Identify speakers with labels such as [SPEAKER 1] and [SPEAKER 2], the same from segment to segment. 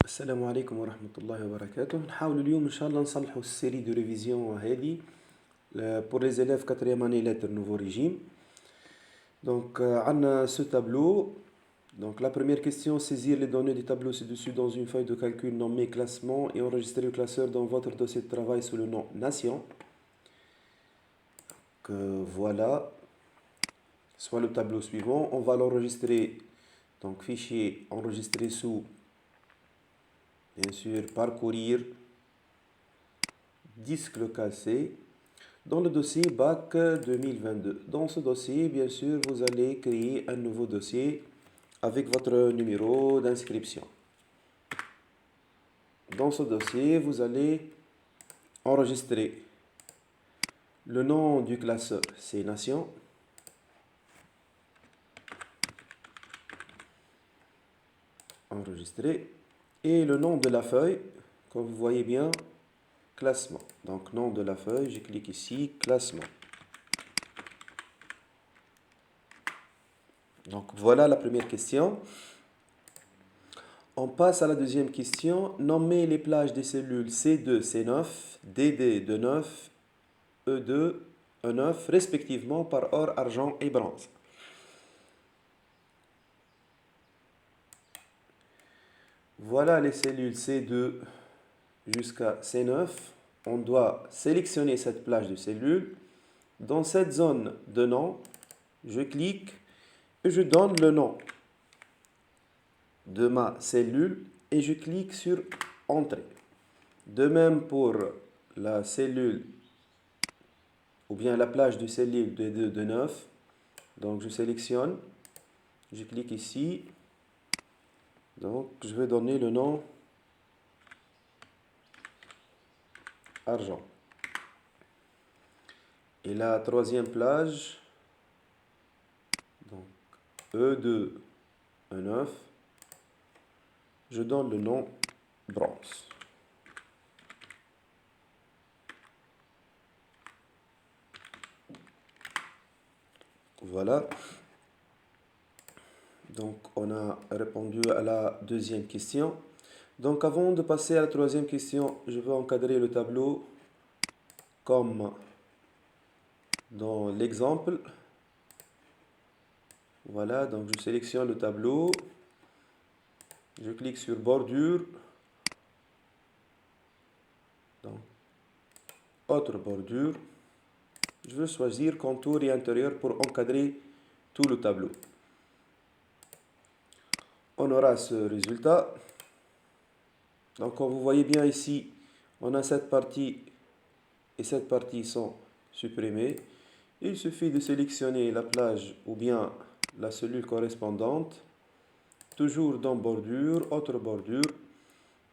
[SPEAKER 1] السلام عليكم ورحمة الله وبركاته. نحاول اليوم إن شاء الله نصلحوا السيري دو ريفيزيون هذه pour les élèves 4e année lettres nouveau régime. Donc, عندنا ce tableau. Donc, la première question, saisir les données du tableau ci-dessus dans une feuille de calcul nommée classement et enregistrer le classeur dans votre dossier de travail sous le nom nation. Donc, voilà, soit le tableau suivant. On va l'enregistrer, donc fichier enregistré sous, bien sûr, parcourir, disque cassé, dans le dossier BAC 2022. Dans ce dossier, bien sûr, vous allez créer un nouveau dossier avec votre numéro d'inscription. Dans ce dossier, vous allez enregistrer le nom du classeur, c'est Nation. Enregistrer. Et le nom de la feuille, comme vous voyez bien, classement. Donc, nom de la feuille, je clique ici, classement. Donc, voilà la première question. On passe à la deuxième question. Nommer les plages des cellules C2, C9, DD, D9, E2, E9, respectivement par or, argent et bronze. Voilà les cellules C2 jusqu'à C9. On doit sélectionner cette plage de cellules. Dans cette zone de nom, je clique et je donne le nom de ma cellule et je clique sur Entrée. De même pour la cellule ou bien la plage de cellule de 9. Donc je sélectionne, je clique ici. Donc je vais donner le nom argent. Et la troisième plage, donc E2, E9, je donne le nom bronze. Voilà. Donc, on a répondu à la deuxième question. Donc, avant de passer à la troisième question, je vais encadrer le tableau comme dans l'exemple. Voilà, donc je sélectionne le tableau. Je clique sur bordure. Donc, autre bordure. Je vais choisir contour et intérieur pour encadrer tout le tableau. On aura ce résultat. Donc, comme vous voyez bien ici, on a cette partie et cette partie sont supprimées. Il suffit de sélectionner la plage ou bien la cellule correspondante. Toujours dans bordure, autre bordure.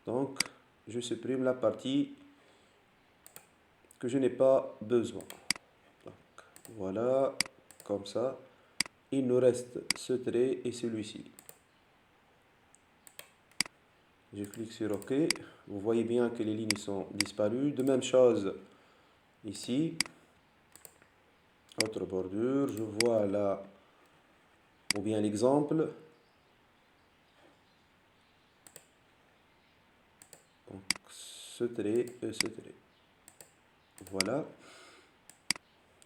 [SPEAKER 1] Donc, je supprime la partie que je n'ai pas besoin. Donc, voilà, comme ça. Il nous reste ce trait et celui-ci. Je clique sur OK. Vous voyez bien que les lignes sont disparues. De même chose ici. Autre bordure. Je vois là, ou bien l'exemple. Donc, ce trait et ce trait. Voilà.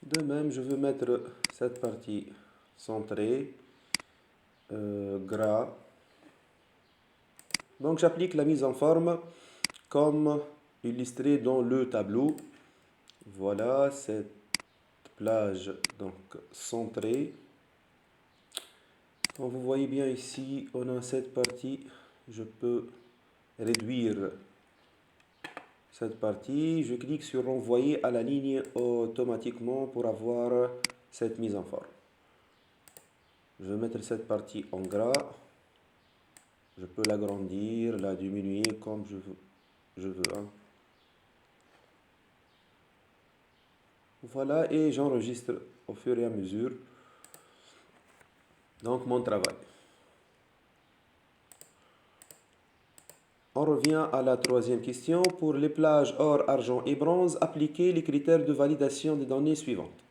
[SPEAKER 1] De même, je veux mettre cette partie centrée, gras. Donc, j'applique la mise en forme comme illustré dans le tableau. Voilà cette plage donc centrée. Comme vous voyez bien ici, on a cette partie. Je peux réduire cette partie. Je clique sur renvoyer à la ligne automatiquement pour avoir cette mise en forme. Je vais mettre cette partie en gras. Je peux l'agrandir, la diminuer comme je veux. Hein. Voilà, et j'enregistre au fur et à mesure donc mon travail. On revient à la troisième question. Pour les plages or, argent et bronze, appliquez les critères de validation des données suivantes.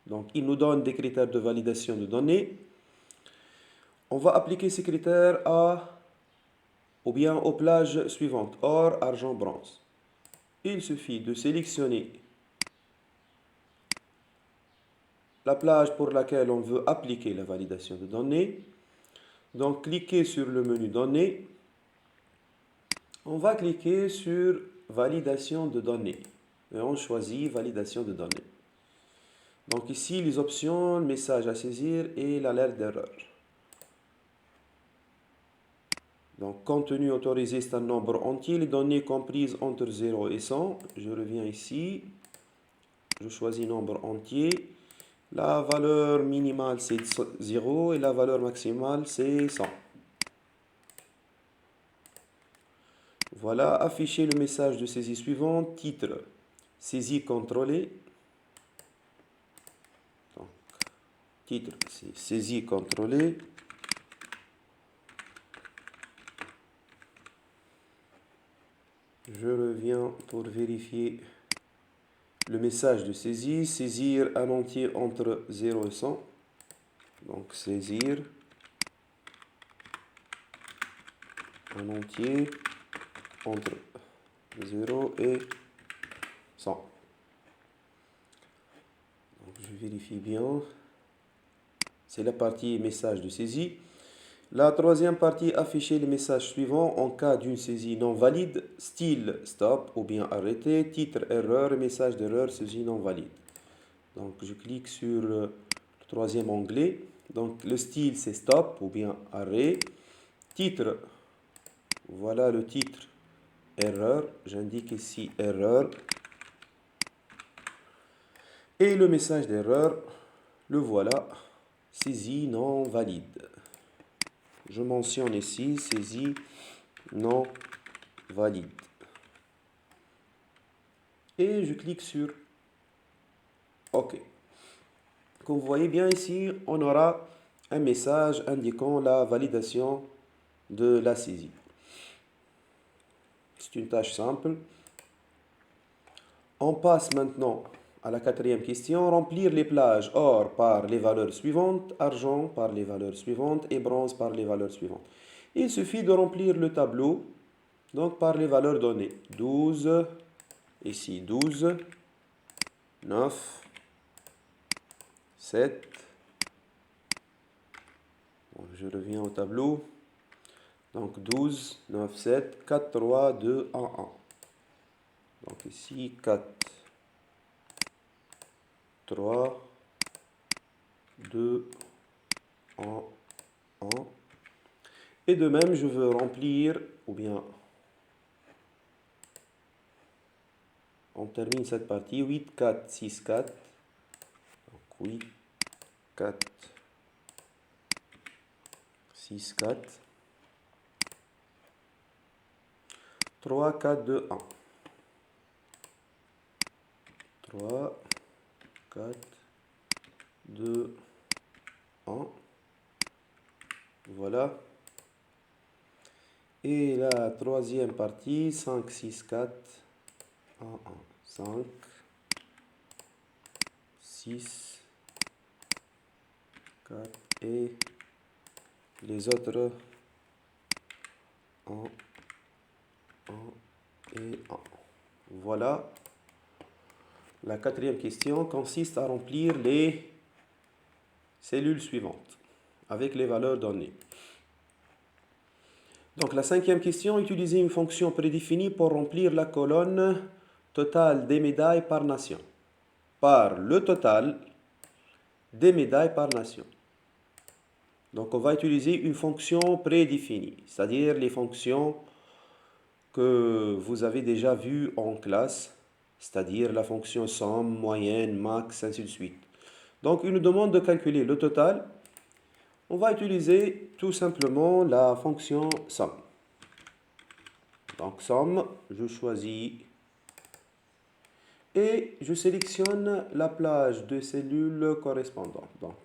[SPEAKER 1] Donc, il nous donne des critères de validation de données. On va appliquer ces critères à ou bien aux plages suivantes, or, argent, bronze. Il suffit de sélectionner la plage pour laquelle on veut appliquer la validation de données. Donc, cliquez sur le menu données. On va cliquer sur validation de données. Et on choisit validation de données. Donc ici, les options, le message à saisir et l'alerte d'erreur. Donc, contenu autorisé, c'est un nombre entier. Les données comprises entre 0 et 100. Je reviens ici. Je choisis nombre entier. La valeur minimale, c'est 0 et la valeur maximale, c'est 100. Voilà, afficher le message de saisie suivant. Titre, saisie contrôlée. Donc, titre, c'est saisie contrôlée. Je reviens pour vérifier le message de saisie. Saisir un entier entre 0 et 100. Donc, saisir un entier entre 0 et 100. Donc, je vérifie bien. C'est la partie message de saisie. La troisième partie, afficher les messages suivants en cas d'une saisie non valide, style stop ou bien arrêté, titre erreur, message d'erreur, saisie non valide. Donc je clique sur le troisième onglet. Donc le style c'est stop ou bien arrêt. Titre, voilà le titre erreur, j'indique ici erreur. Et le message d'erreur, le voilà, saisie non valide. Je mentionne ici saisie non valide. Et je clique sur OK. Comme vous voyez bien ici, on aura un message indiquant la validation de la saisie. C'est une tâche simple. On passe maintenant à la quatrième question. Remplir les plages or par les valeurs suivantes, argent par les valeurs suivantes et bronze par les valeurs suivantes. Il suffit de remplir le tableau donc par les valeurs données. 12, ici 12, 9, 7. Bon, je reviens au tableau. Donc 12, 9, 7, 4, 3, 2, 1, 1. Donc ici 4, 3, 2, 1, 1. Et de même, je veux remplir, ou bien on termine cette partie, 8, 4, 6, 4. Donc 8, 4, 6, 4. 3, 4, 2, 1. 3, 4, 2, 1. Voilà. Et la troisième partie, 5, 6, 4, 1, 1. 5, 6, 4 et les autres 1, 1 et 1. Voilà. La quatrième question consiste à remplir les cellules suivantes avec les valeurs données. Donc la cinquième question, utiliser une fonction prédéfinie pour remplir la colonne totale des médailles par nation. Par le total des médailles par nation. Donc on va utiliser une fonction prédéfinie, c'est-à-dire les fonctions que vous avez déjà vues en classe, c'est-à-dire la fonction somme, moyenne, max, ainsi de suite. Donc il nous demande de calculer le total. On va utiliser tout simplement la fonction somme. Donc somme, je choisis et je sélectionne la plage de cellules correspondantes. Donc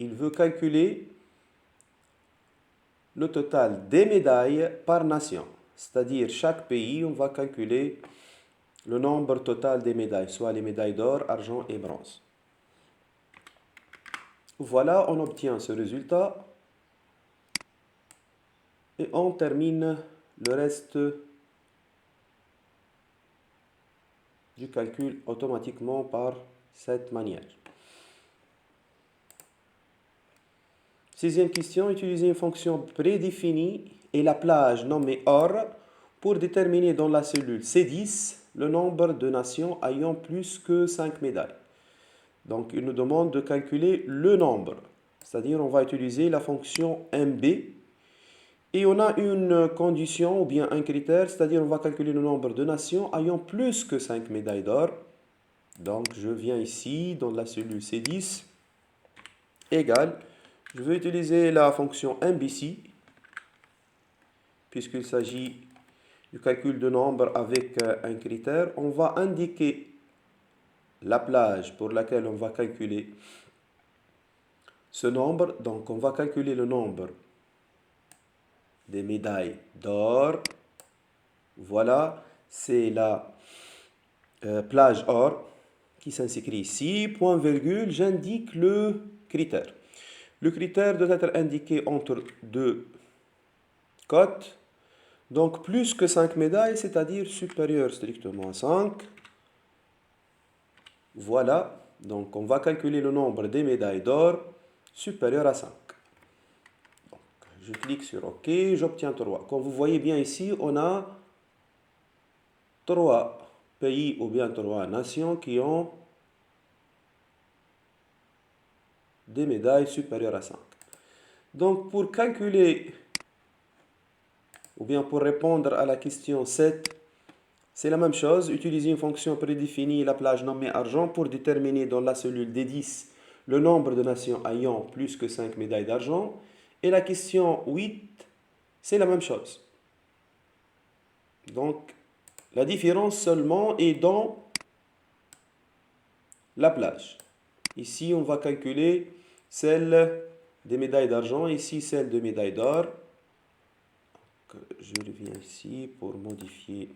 [SPEAKER 1] il veut calculer le total des médailles par nation. C'est-à-dire chaque pays, on va calculer le nombre total des médailles, soit les médailles d'or, argent et bronze. Voilà, on obtient ce résultat. Et on termine le reste du calcul automatiquement par cette manière. Sixième question, utiliser une fonction prédéfinie et la plage nommée OR pour déterminer dans la cellule C10 le nombre de nations ayant plus que 5 médailles. Donc, il nous demande de calculer le nombre. C'est-à-dire, on va utiliser la fonction MB. Et on a une condition ou bien un critère, c'est-à-dire on va calculer le nombre de nations ayant plus que 5 médailles d'or. Donc, je viens ici dans la cellule C10, égale, je vais utiliser la fonction MBC, puisqu'il s'agit du calcul de nombre avec un critère. On va indiquer la plage pour laquelle on va calculer ce nombre. Donc, on va calculer le nombre des médailles d'or. Voilà, c'est la plage or qui s'inscrit ici. Point virgule, j'indique le critère. Le critère doit être indiqué entre deux cotes. Donc, plus que 5 médailles, c'est-à-dire supérieur strictement à 5. Voilà. Donc, on va calculer le nombre des médailles d'or supérieur à 5. Donc, je clique sur OK, j'obtiens 3. Comme vous voyez bien ici, on a 3 pays ou bien 3 nations qui ont des médailles supérieures à 5. Donc, pour calculer ou bien pour répondre à la question 7, c'est la même chose. Utiliser une fonction prédéfinie, la plage nommée argent, pour déterminer dans la cellule D10 le nombre de nations ayant plus que 5 médailles d'argent. Et la question 8, c'est la même chose. Donc, la différence seulement est dans la plage. Ici, on va calculer celle des médailles d'argent, ici celle de médailles d'or. Je reviens ici pour modifier.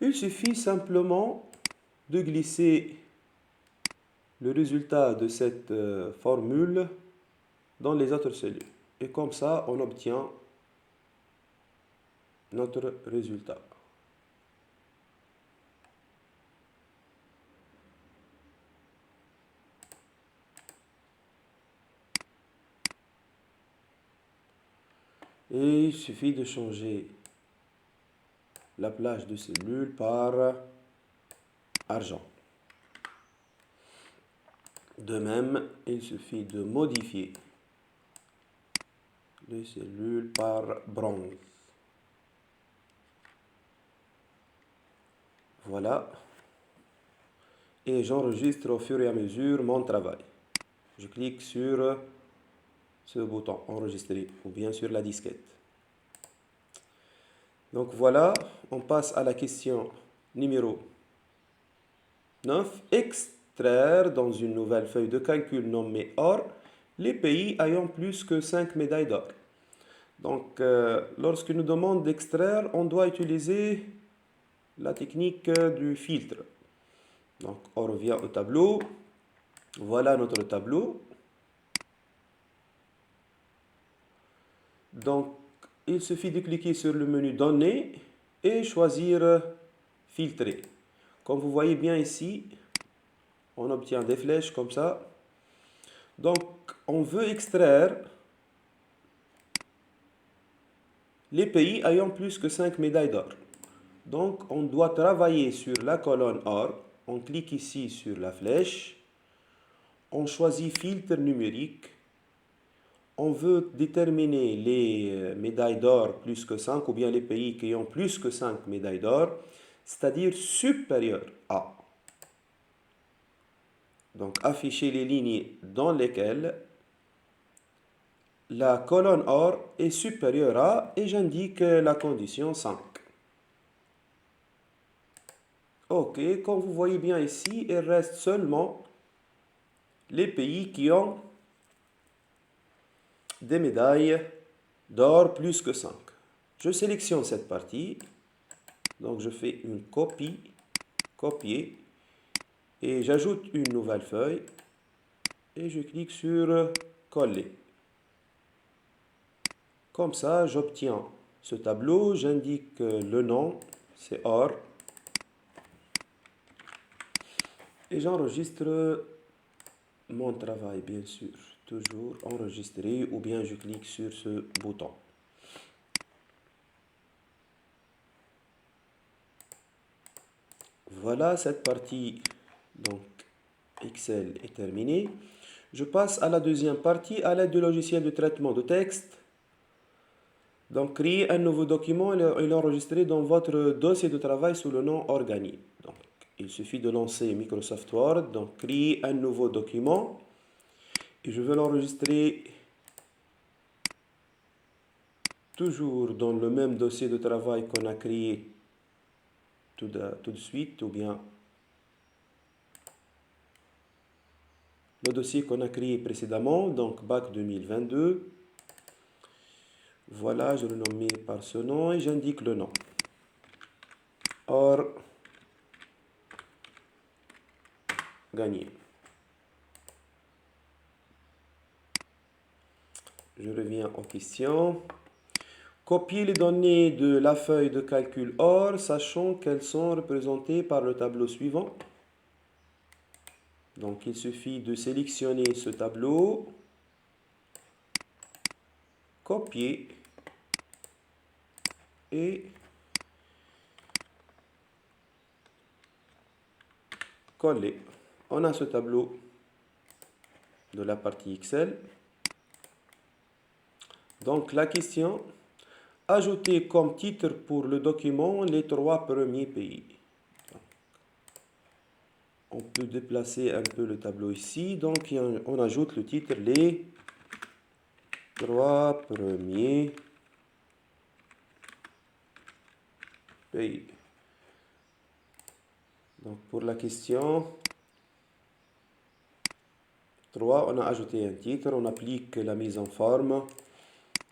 [SPEAKER 1] Il suffit simplement de glisser le résultat de cette formule dans les autres cellules. Et comme ça, on obtient notre résultat. Et il suffit de changer la plage de cellules par argent. De même, il suffit de modifier les cellules par bronze. Voilà. Et j'enregistre au fur et à mesure mon travail. Je clique sur ce bouton enregistrer ou bien sur la disquette. Donc voilà, on passe à la question numéro 9. Extraire dans une nouvelle feuille de calcul nommée OR les pays ayant plus que 5 médailles d'or. Donc, lorsqu'il nous demande d'extraire, on doit utiliser la technique du filtre. Donc, on revient au tableau. Voilà notre tableau. Donc, il suffit de cliquer sur le menu Données et choisir Filtrer. Comme vous voyez bien ici, on obtient des flèches comme ça. Donc, on veut extraire les pays ayant plus que 5 médailles d'or. Donc, on doit travailler sur la colonne OR. On clique ici sur la flèche. On choisit Filtre numérique. On veut déterminer les médailles d'or plus que 5 ou bien les pays qui ont plus que 5 médailles d'or, c'est-à-dire supérieurs à. Donc, afficher les lignes dans lesquelles la colonne OR est supérieure à et j'indique la condition 5. OK, comme vous voyez bien ici, il reste seulement les pays qui ont des médailles d'or plus que 5. Je sélectionne cette partie. Donc je fais une copie, copier, et j'ajoute une nouvelle feuille. et je clique sur coller. Comme ça, j'obtiens ce tableau, j'indique le nom, c'est OR, et j'enregistre mon travail, bien sûr, toujours enregistré, ou bien je clique sur ce bouton. Voilà, cette partie, donc Excel est terminée. Je passe à la deuxième partie à l'aide du logiciel de traitement de texte. Donc, créer un nouveau document et l'enregistrer dans votre dossier de travail sous le nom organique. Donc, il suffit de lancer Microsoft Word, donc créer un nouveau document. Et je vais l'enregistrer toujours dans le même dossier de travail qu'on a créé tout de suite, ou bien le dossier qu'on a créé précédemment, donc BAC 2022. Voilà, je le nomme par ce nom et j'indique le nom. Or, gagné. Je reviens aux questions. Copier les données de la feuille de calcul OR, sachant qu'elles sont représentées par le tableau suivant. Donc, il suffit de sélectionner ce tableau, copier et coller. On a ce tableau de la partie Excel. Donc, la question, ajouter comme titre pour le document les 3 premiers pays. On peut déplacer un peu le tableau ici. Donc, on ajoute le titre les 3 premiers pays. Donc, pour la question 3, on a ajouté un titre. On applique la mise en forme.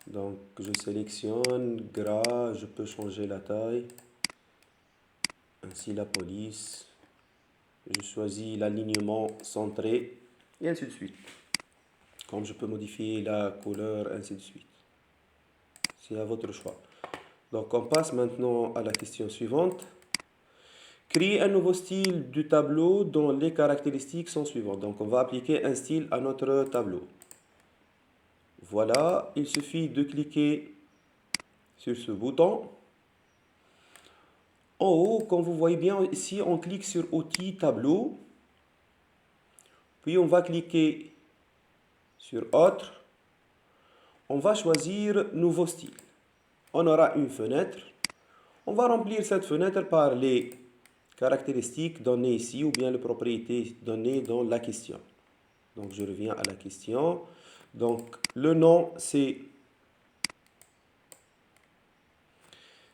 [SPEAKER 1] Donc, je sélectionne gras. Je peux changer la taille. Ainsi, la police. Je choisis l'alignement centré. Et ainsi de suite. Comme je peux modifier la couleur, ainsi de suite. C'est à votre choix. Donc, on passe maintenant à la question suivante. Créer un nouveau style du tableau dont les caractéristiques sont suivantes. Donc, on va appliquer un style à notre tableau. Voilà, il suffit de cliquer sur ce bouton. En haut, comme vous voyez bien ici, on clique sur Outils, Tableau. Puis, on va cliquer sur Autre. On va choisir Nouveau style. On aura une fenêtre. On va remplir cette fenêtre par les caractéristiques données ici ou bien les propriétés données dans la question. Donc, je reviens à la question. Donc, le nom, c'est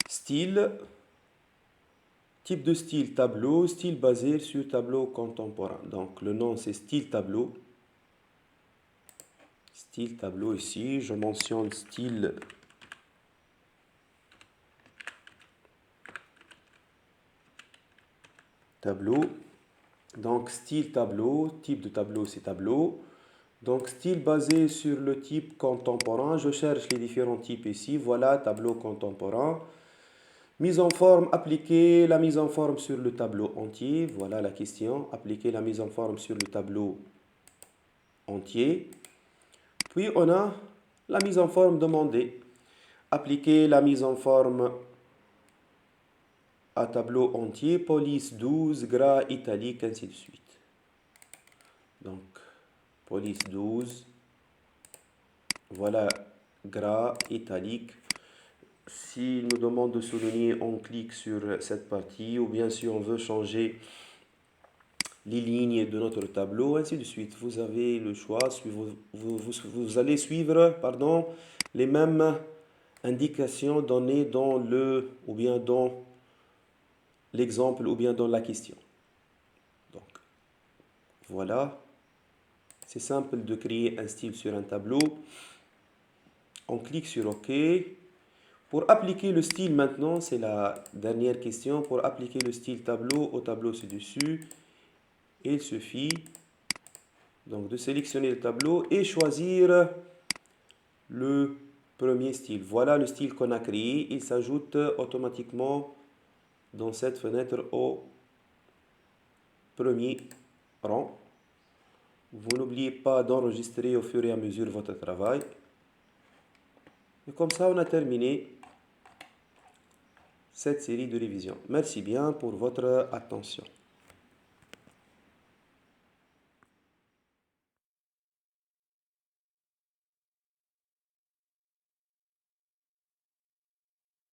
[SPEAKER 1] style, type de style tableau, style basé sur tableau contemporain. Donc, le nom, c'est style tableau. Style tableau ici, je mentionne style tableau. Donc, style tableau, type de tableau, c'est tableau. Donc, style basé sur le type contemporain. Je cherche les différents types ici. Voilà, tableau contemporain. Mise en forme, appliquer la mise en forme sur le tableau entier. Voilà la question. Appliquer la mise en forme sur le tableau entier. Puis, on a la mise en forme demandée. Appliquer la mise en forme à tableau entier, police 12, gras, italique, ainsi de suite. Donc, police 12. Voilà, gras, italique. S'il nous demande de souligner, on clique sur cette partie. Ou bien si on veut changer les lignes de notre tableau, ainsi de suite. Vous avez le choix. Vous allez suivre les mêmes indications données dans ou bien dans l'exemple ou bien dans la question. Donc, voilà. C'est simple de créer un style sur un tableau. On clique sur OK. Pour appliquer le style maintenant, c'est la dernière question. Pour appliquer le style tableau au tableau ci-dessus, il suffit Donc de sélectionner le tableau et choisir le premier style. Voilà le style qu'on a créé. Il s'ajoute automatiquement dans cette fenêtre au premier rang. Vous n'oubliez pas d'enregistrer au fur et à mesure votre travail. Et comme ça, on a terminé cette série de révision. Merci bien pour votre attention.